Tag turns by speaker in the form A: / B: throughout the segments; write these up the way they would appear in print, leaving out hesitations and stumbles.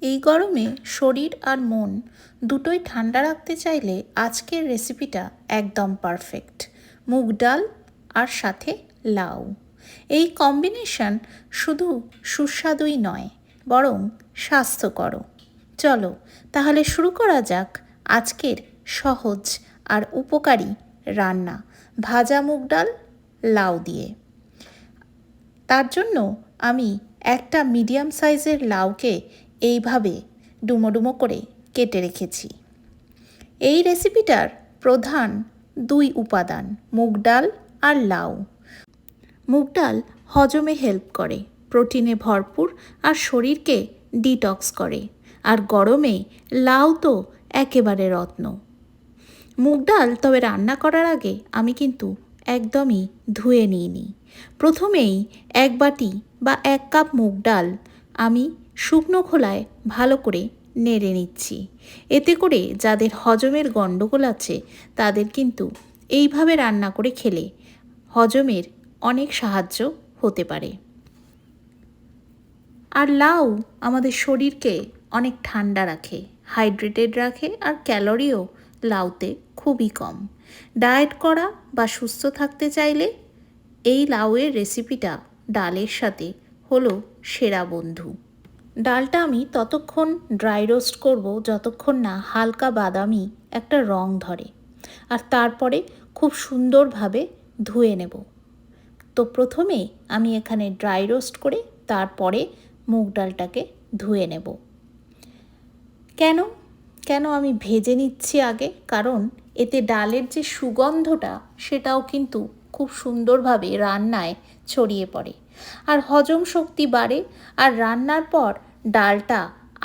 A: এই গরমে শরীর আর মন দুটোই ঠান্ডা রাখতে চাইলে আজকের রেসিপিটা একদম পারফেক্ট। মুগ ডাল আর সাথে লাউ, এই কম্বিনেশন শুধু সুস্বাদুই নয় বরং স্বাস্থ্যকরও। চলো তাহলে শুরু করা যাক আজকের সহজ আর উপকারী রান্না, ভাজা মুগ ডাল লাউ দিয়ে। তার জন্য আমি একটা মিডিয়াম সাইজের লাউকে এইভাবে ডুমো ডুমো করে কেটে রেখেছি। এই রেসিপিটার প্রধান দুই উপাদান মুগ ডাল আর লাউ। মুগ ডাল হজমে হেল্প করে, প্রোটিনে ভরপুর আর শরীরকে ডিটক্স করে। আর গরমে লাউ তো একেবারে রত্ন। মুগ ডাল তবে রান্না করার আগে আমি কিন্তু একদমই ধুয়ে নিইনি। প্রথমেই এক বাটি বা 1 কাপ মুগ ডাল আমি শুকনো খোলায় ভালো করে নেড়ে নিচ্ছি। এতে করে যাদের হজমের গণ্ডগোল আছে তাদের কিন্তু এইভাবে রান্না করে খেলে হজমের অনেক সাহায্য হতে পারে। আর লাউ আমাদের শরীরকে অনেক ঠান্ডা রাখে, হাইড্রেটেড রাখে, আর ক্যালোরিও লাউতে খুবই কম। ডায়েট করা বা সুস্থ থাকতে চাইলে এই লাউয়ের রেসিপিটা ডালের সাথে হলো সেরা বন্ধু। ডালটা আমি ততক্ষণ ড্রাই রোস্ট করব যতক্ষণ না হালকা বাদামি একটা রং ধরে, আর তারপরে খুব সুন্দরভাবে ধুয়ে নেব। তো প্রথমে আমি এখানে ড্রাই রোস্ট করে তারপরে মুগ ডালটাকে ধুয়ে নেব। কেন কেন আমি ভেজে নিচ্ছি আগে, কারণ এতে ডালের যে সুগন্ধটা সেটাও কিন্তু খুব সুন্দরভাবে রান্নায় ছড়িয়ে পড়ে, আর হজম শক্তি বাড়ে, আর রান্নার পর ডালটা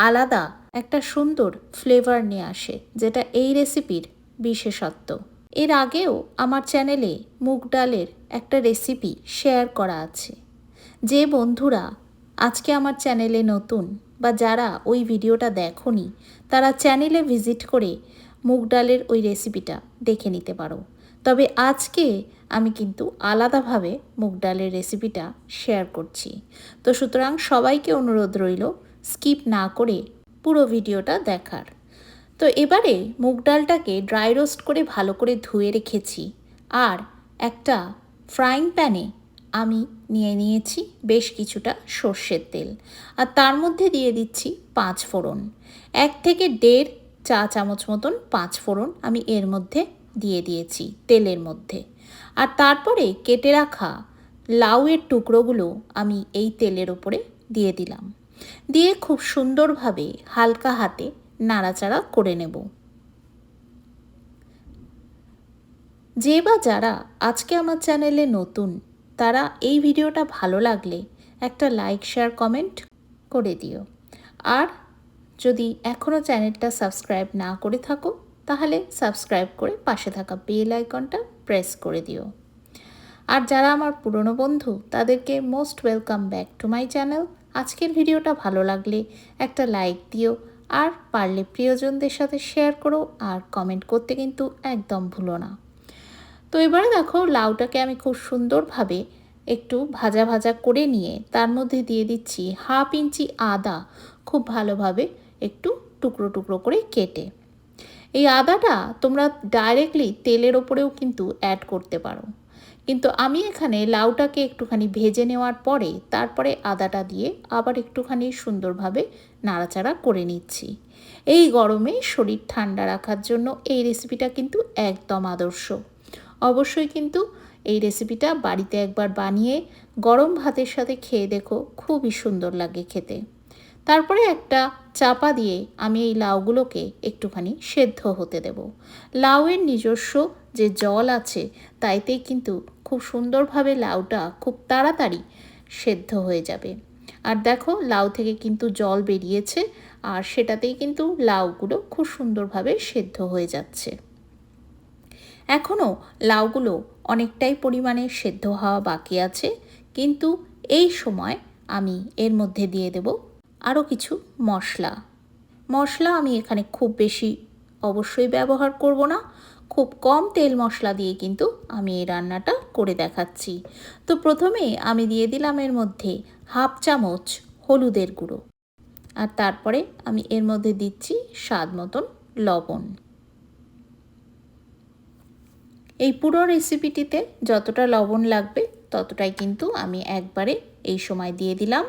A: আলাদা একটা সুন্দর ফ্লেভার নিয়ে আসে, যেটা এই রেসিপির বিশেষত্ব। এর আগেও আমার চ্যানেলে মুগ ডালের একটা রেসিপি শেয়ার করা আছে। যে বন্ধুরা আজকে আমার চ্যানেলে নতুন বা যারা ওই ভিডিওটা দেখোনি, তারা চ্যানেলে ভিজিট করে মুগ ডালের ওই রেসিপিটা দেখে নিতে পারো। তবে আজকে আমি কিন্তু আলাদাভাবে মুগ ডালের রেসিপিটা শেয়ার করছি। তো সুতরাং সবাইকে অনুরোধ রইল স্কিপ না করে পুরো ভিডিওটা দেখার। তো এবারে মুগ ডালটাকে ড্রাই রোস্ট করে ভালো করে ধুয়ে রেখেছি, আর একটা ফ্রাইং প্যানে আমি নিয়েছি বেশ কিছুটা সর্ষের তেল, আর তার মধ্যে দিয়ে দিচ্ছি 5 ফোড়ন। 1 থেকে 1.5 চা চামচ মতন 5 ফোড়ন আমি এর মধ্যে দিয়ে দিয়েছি তেলের মধ্যে। আর তারপরে কেটে রাখা লাউয়ের টুকরোগুলো আমি এই তেলের ওপরে দিয়ে দিলাম, দিয়ে খুব সুন্দরভাবে হালকা হাতে নাড়াচাড়া করে নেব। যে বা যারা আজকে আমার চ্যানেলে নতুন, তারা এই ভিডিওটা ভালো লাগলে একটা লাইক শেয়ার কমেন্ট করে দিও। আর যদি এখনও চ্যানেলটা সাবস্ক্রাইব না করে থাকো তাহলে সাবস্ক্রাইব করে পাশে থাকা বেল আইকনটা প্রেস করে দিও। আর যারা আমার পুরনো বন্ধু তাদেরকে most welcome back to my channel. আজকের ভিডিওটা ভালো লাগলে একটা লাইক দিও, আর পারলে প্রিয়জনদের সাথে শেয়ার করো, আর কমেন্ট করতে কিন্তু একদম ভুলো না। তো এবারে দেখো লাউটাকে আমি খুব সুন্দরভাবে একটু ভাজা ভাজা করে নিয়ে তার মধ্যে দিয়ে দিচ্ছি 1/2 ইঞ্চি আদা, খুব ভালোভাবে একটু টুকরো টুকরো করে কেটে। এই আদাটা তোমরা ডাইরেক্টলি তেলের ওপরেও কিন্তু অ্যাড করতে পারো, কিন্তু আমি এখানে লাউটাকে একটুখানি ভেজে নেওয়ার পরে তারপরে আদাটা দিয়ে আবার একটুখানি সুন্দরভাবে নাড়াচাড়া করে নিচ্ছি। এই গরমে শরীর ঠান্ডা রাখার জন্য এই রেসিপিটা কিন্তু একদম আদর্শ। অবশ্যই কিন্তু এই রেসিপিটা বাড়িতে একবার বানিয়ে গরম ভাতের সাথে খেয়ে দেখো, খুবই সুন্দর লাগে খেতে। তারপরে একটা চাপা দিয়ে আমি এই লাউগুলোকে একটুখানি সেদ্ধ হতে দেব। লাউয়ের নিজস্ব যে জল আছে তাইতেই কিন্তু খুব সুন্দরভাবে লাউটা খুব তাড়াতাড়ি সেদ্ধ হয়ে যাবে। আর দেখো লাউ থেকে কিন্তু জল বেরিয়েছে, আর সেটাতেই কিন্তু লাউগুলো খুব সুন্দরভাবে সেদ্ধ হয়ে যাচ্ছে। এখনও লাউগুলো অনেকটাই পরিমাণে সেদ্ধ হওয়া বাকি আছে, কিন্তু এই সময় আমি এর মধ্যে দিয়ে দেব আরও কিছু মশলা আমি এখানে খুব বেশি অবশ্যই ব্যবহার করব না, খুব কম তেল মশলা দিয়ে কিন্তু আমি এই রান্নাটা করে দেখাচ্ছি। তো প্রথমে আমি দিয়ে দিলাম এর মধ্যে 1/2 চামচ হলুদের গুঁড়ো, আর তারপরে আমি এর মধ্যে দিচ্ছি স্বাদ মতন লবণ। এই পুরো রেসিপিটিতে যতটা লবণ লাগবে ততটাই কিন্তু আমি একবারে এই সময় দিয়ে দিলাম।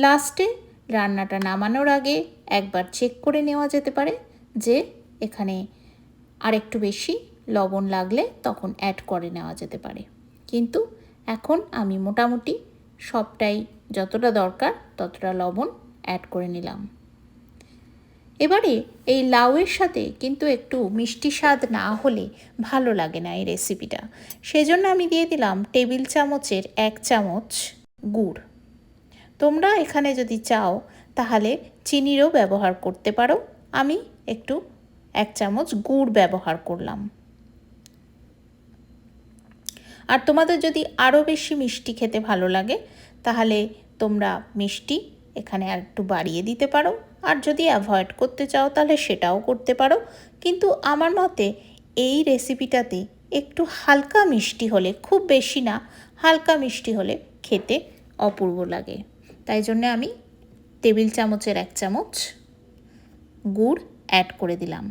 A: লাস্টে রান্নাটা নামানোর আগে একবার চেক করে নেওয়া যেতে পারে যে এখানে আরেকটু বেশি লবণ লাগলে তখন অ্যাড করে নেওয়া যেতে পারে, কিন্তু এখন আমি মোটামুটি সবটাই যতটা দরকার ততটা লবণ অ্যাড করে নিলাম। এবারে এই লাউয়ের সাথে কিন্তু একটু মিষ্টি স্বাদ না হলে ভালো লাগে না এই রেসিপিটা, সেজন্য আমি দিয়ে দিলাম টেবিল চামচের 1 চামচ গুড়। তোমরা এখানে যদি চাও তাহলে চিনিরও ব্যবহার করতে পারো, আমি একটু 1 চামচ গুড় ব্যবহার করলাম। আর তোমাদের যদি আরও বেশি মিষ্টি খেতে ভালো লাগে তাহলে তোমরা মিষ্টি এখানে আর একটু বাড়িয়ে দিতে পারো, আর যদি অ্যাভয়েড করতে চাও তাহলে সেটাও করতে পারো। কিন্তু আমার মতে এই রেসিপিটাতে একটু হালকা মিষ্টি হলে, খুব বেশি না, হালকা মিষ্টি হলে খেতে অপূর্ব লাগে। তাই জন্য আমি টেবিল চামচের 1 চামচ গুড় অ্যাড করে দিলাম।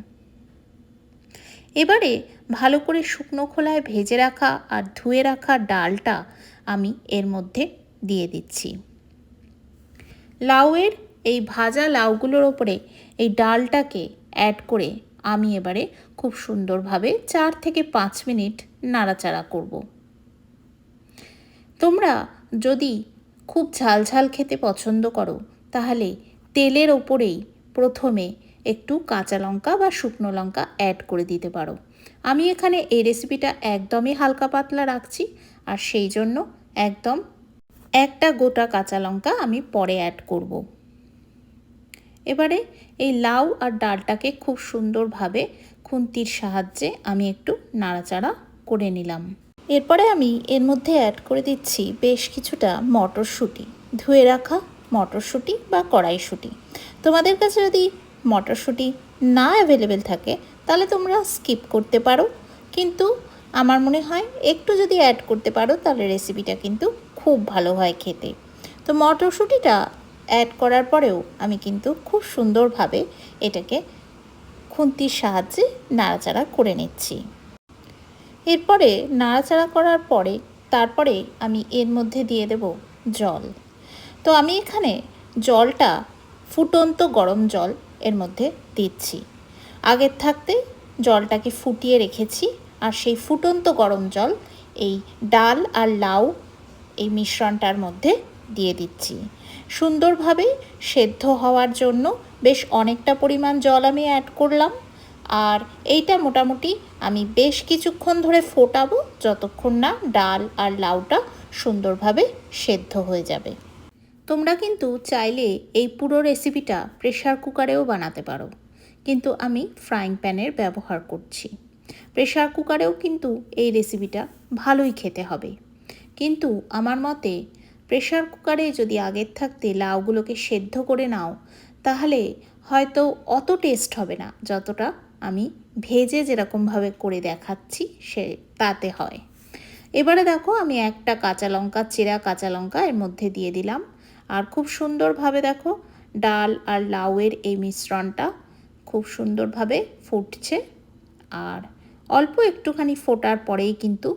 A: এবারে ভালো করে শুকনো খোলায় ভেজে রাখা আর ধুয়ে রাখা ডালটা আমি এর মধ্যে দিয়ে দিচ্ছি। লাউয়ের এই ভাজা লাউগুলোর ওপরে এই ডালটাকে অ্যাড করে আমি এবারে খুব সুন্দরভাবে 4 থেকে 5 মিনিট নাড়াচাড়া করব। তোমরা যদি খুব ঝাল ঝাল খেতে পছন্দ করো তাহলে তেলের ওপরেই প্রথমে একটু কাঁচা লঙ্কা বা শুকনো লঙ্কা অ্যাড করে দিতে পারো। আমি এখানে এই রেসিপিটা একদমই হালকা পাতলা রাখছি, আর সেই জন্য একদম একটা গোটা কাঁচা লঙ্কা আমি পরে অ্যাড করব। এবারে এই লাউ আর ডালটাকে খুব সুন্দরভাবে খুন্তির সাহায্যে আমি একটু নাড়াচাড়া করে নিলাম। এরপরে আমি এর মধ্যে অ্যাড করে দিচ্ছি বেশ কিছুটা মটরশুঁটি, ধুয়ে রাখা মটরশুঁটি বা কড়াইশুঁটি। তোমাদের কাছে যদি মটরশুঁটি না অ্যাভেলেবেল থাকে তাহলে তোমরা স্কিপ করতে পারো, কিন্তু আমার মনে হয় একটু যদি অ্যাড করতে পারো তাহলে রেসিপিটা কিন্তু খুব ভালো হয় খেতে। তো মটরশুঁটিটা অ্যাড করার পরেও আমি কিন্তু খুব সুন্দরভাবে এটাকে খুন্তির সাহায্যে নাড়াচাড়া করে নিচ্ছি। এরপরে নাড়াচাড়া করার পরে তারপরে আমি এর মধ্যে দিয়ে দেব জল। তো আমি এখানে জলটা ফুটন্ত গরম জল এর মধ্যে দিচ্ছি। আগের থাকতে জলটাকে ফুটিয়ে রেখেছি, আর সেই ফুটন্ত গরম জল এই ডাল আর লাউ এই মিশ্রণটার মধ্যে দিয়ে দিচ্ছি। সুন্দরভাবে সেদ্ধ হওয়ার জন্য বেশ অনেকটা পরিমাণ জল আমি অ্যাড করলাম, আর এইটা মোটামুটি আমি বেশ কিছুক্ষণ ধরে ফোটাবো যতক্ষণ না ডাল আর লাউটা সুন্দরভাবে সেদ্ধ হয়ে যাবে। তোমরা কিন্তু চাইলে এই পুরো রেসিপিটা প্রেসার কুকারেও বানাতে পারো, কিন্তু আমি ফ্রাইং প্যানের ব্যবহার করছি। প্রেসার কুকারেও কিন্তু এই রেসিপিটা ভালোই খেতে হবে, কিন্তু আমার মতে প্রেসার কুকারে যদি আগের থাকতে লাউগুলোকে সেদ্ধ করে নাও তাহলে হয়তো অত টেস্ট হবে না যতটা আমি ভেজে যেরকমভাবে করে দেখাচ্ছি তাতে হয়। এবারে দেখো আমি একটা কাঁচা লঙ্কা, চেরা কাঁচা লঙ্কা এর মধ্যে দিয়ে দিলাম, আর খুব সুন্দরভাবে দেখো ডাল আর লাউয়ের এই মিশ্রণটা খুব সুন্দরভাবে ফুটছে। আর অল্প একটুখানি ফোটার পরেই কিন্তু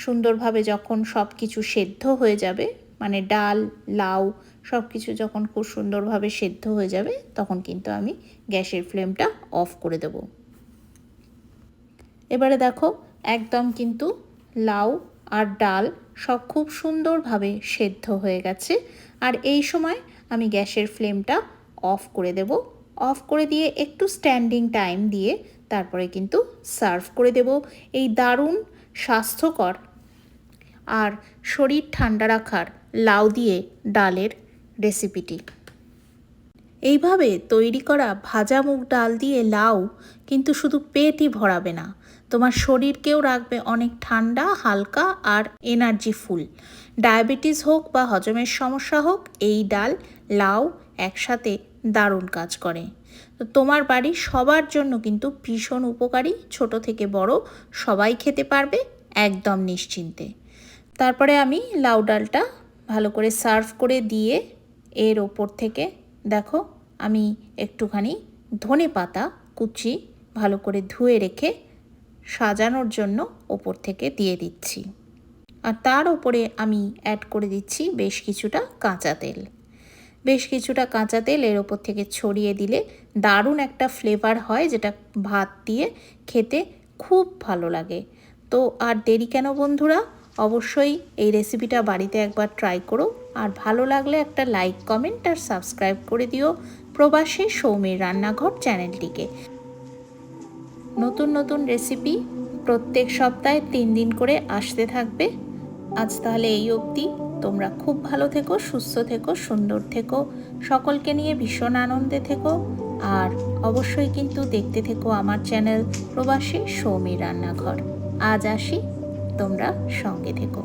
A: সুন্দরভাবে যখন সব কিছু সেদ্ধ হয়ে যাবে, মানে ডাল লাউ সব কিছু যখন খুব সুন্দরভাবে সেদ্ধ হয়ে যাবে তখন কিন্তু আমি গ্যাসের ফ্লেমটা অফ করে দেব। এবারে দেখো একদম কিন্তু লাউ আর ডাল সব খুব সুন্দরভাবে সেদ্ধ হয়ে গেছে, আর এই সময় আমি গ্যাসের ফ্লেমটা অফ করে দেব। অফ করে দিয়ে একটু স্ট্যান্ডিং টাইম দিয়ে তারপরে কিন্তু সার্ভ করে দেব এই দারুণ স্বাস্থ্যকর আর শরীর ঠান্ডা রাখার লাউ দিয়ে ডালের রেসিপিটি। এইভাবে তৈরি করা ভাজা মুগ ডাল দিয়ে লাউ কিন্তু শুধু পেটই ভরাবে না, তোমার শরীরকেও রাখবে অনেক ঠান্ডা, হালকা আর এনার্জিফুল। ডায়াবেটিস হোক বা হজমের সমস্যা হোক, এই ডাল লাউ একসাথে দারুণ কাজ করে। তো তোমার বাড়ির সবার জন্য কিন্তু ভীষণ উপকারী, ছোট থেকে বড় সবাই খেতে পারবে একদম নিশ্চিন্তে। তারপরে আমি লাউ ডালটা ভালো করে সার্ভ করে দিয়ে এর ওপর থেকে দেখো আমি একটুখানি ধনে পাতা কুচি ভালো করে ধুয়ে রেখে সাজানোর জন্য ওপর থেকে দিয়ে দিচ্ছি। আর তার ওপরে আমি অ্যাড করে দিচ্ছি বেশ কিছুটা কাঁচা তেল। বেশ কিছুটা কাঁচা তেল এর ওপর থেকে ছড়িয়ে দিলে দারুণ একটা ফ্লেভার হয়, যেটা ভাত দিয়ে খেতে খুব ভালো লাগে। তো আর দেরি কেন বন্ধুরা, অবশ্যই এই রেসিপিটা বাড়িতে একবার ট্রাই করো। আর ভালো লাগলে একটা লাইক, কমেন্ট আর সাবস্ক্রাইব করে দিও প্রবাসী সৌমির রান্নাঘর চ্যানেলটিকে। নতুন নতুন রেসিপি প্রত্যেক সপ্তাহে 3 দিন করে আসতে থাকবে। আজ তাহলে এই অবধি। তোমরা খুব ভালো থেকো, সুস্থ থেকো, সুন্দর থেকো, সকলকে নিয়ে ভীষণ আনন্দে থেকো। আর অবশ্যই কিন্তু দেখতে থেকো আমার চ্যানেল প্রবাসী সৌমির রান্নাঘর। আজ আসি, তোমরা সঙ্গে থেকো।